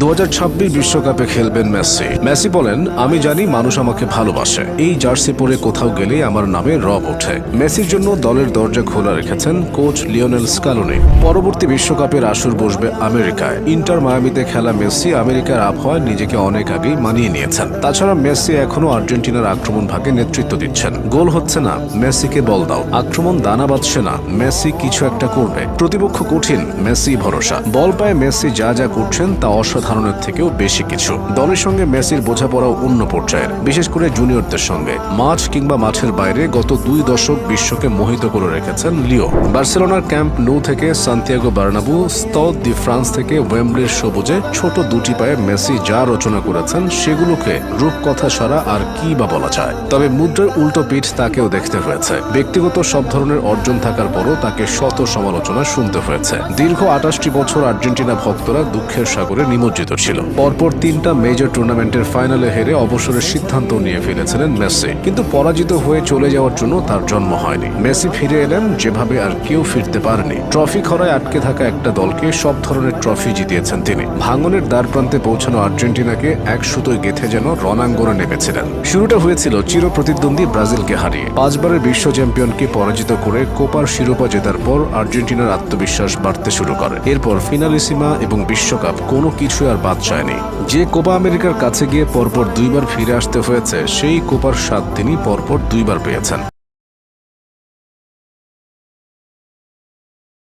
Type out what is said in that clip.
2026 বিশ্বকাপে খেলবেন Messi. Messi বলেন, আমি জানি মানুষ আমাকে ভালোবাসে। এই জার্সি পরে কোথাও গেলে আমার নামে রব ওঠে। মেসির জন্য দলের দরজা খোলা রেখেছেন কোচ লিওনেল স্কালোনি। পরবর্তী বিশ্বকাপের আসর বসবে আমেরিকায়। ইন্টার মায়ামিতে খেলা মেসি আমেরিকার আবহাওয়ায় নিজেকে অনেক আগেই মানিয়ে নিয়েছেন। তাছাড়া মেসি এখনো আর্জেন্টিনার আক্রমণ ভাগে নেতৃত্ব দিচ্ছেন। গোল হচ্ছে না, মেসিকে বল দাও। আক্রমণ দানা বাঁধছে না, মেসি কিছু একটা করবে। প্রতিপক্ষ কঠিন, মেসি ভরসা। বল পায় মেসি যা যা করছেন তা অসাধারণের থেকেও বেশি কিছু। দলের সঙ্গে মেসির বোঝাপড়াও অন্য পর্যায়ের, বিশেষ করে জুনিয়রদের সঙ্গে। মাঠ কিংবা মাঠের বাইরে গত 2 দশক বিশ্বকে মোহিত করে রেখেছেন লিও। বার্সেলোনার ক্যাম্প নো থেকে সান্তিয়াগো বার্নাবু, স্তদ দি ফ্রান্স থেকে ওয়েম্বলির সবুজে ছোট দুটি পায়ে মেসি যা রচনা করেছেন সেগুলোকে রূপকথা ছাড়া আর কি বা বলা যায়। তবে মুদ্রার উল্টো পিঠ তাকেও দেখতে হয়েছে। ব্যক্তিগত সব ধরনের অর্জন থাকার পরও তাকে শত সমালোচনা শুনতে হয়েছে। দীর্ঘ 28টি বছর আর্জেন্টিনা ভক্তরা দুঃখের সাগরে নিমজ্জিত ছিল। পরপর 3টা মেজর টুর্নামেন্টের ফাইনালে হেরে অবসরের সিদ্ধান্ত নিয়ে ফেলেছিলেন মেসি। কিন্তু পরাজিত হয়ে চলে যাওয়ার জন্য তার জন্ম হয়নি। মেসি ফিরে এলেন যেভাবে আর কেউ ফিরতে পারেনি। ট্রফি খরায় আটকে থাকা একটা দলকে সব ধরনের ট্রফি জিতিয়েছেন তিনি। ভাঙনের দ্বার প্রান্তে পৌঁছানো আর্জেন্টিনাকে এক সুতোয় গেঁথে যেন রণাঙ্গনে নেমেছিলেন। শুরুটা হয়েছিল চির প্রতিদ্বন্দ্বী ব্রাজিলকে হারিয়ে। 5 বারের বিশ্ব চ্যাম্পিয়নকে পরাজিত করে কোপার শিরোপা জেতার পর আর্জেন্টিনার আত্মবিশ্বাস বাড়তে শুরু করে। এরপর ফিনালিসিমা এবং বিশ্বকাপ কোনো কিছু আর বাদ যায়নি। যে কোপা আমেরিকার কাছে গিয়ে পরপর 2 বার ফিরে আসতে হয়েছে, সেই কোপার স্বাদ তিনি পরপর 2 বার পেয়েছেন।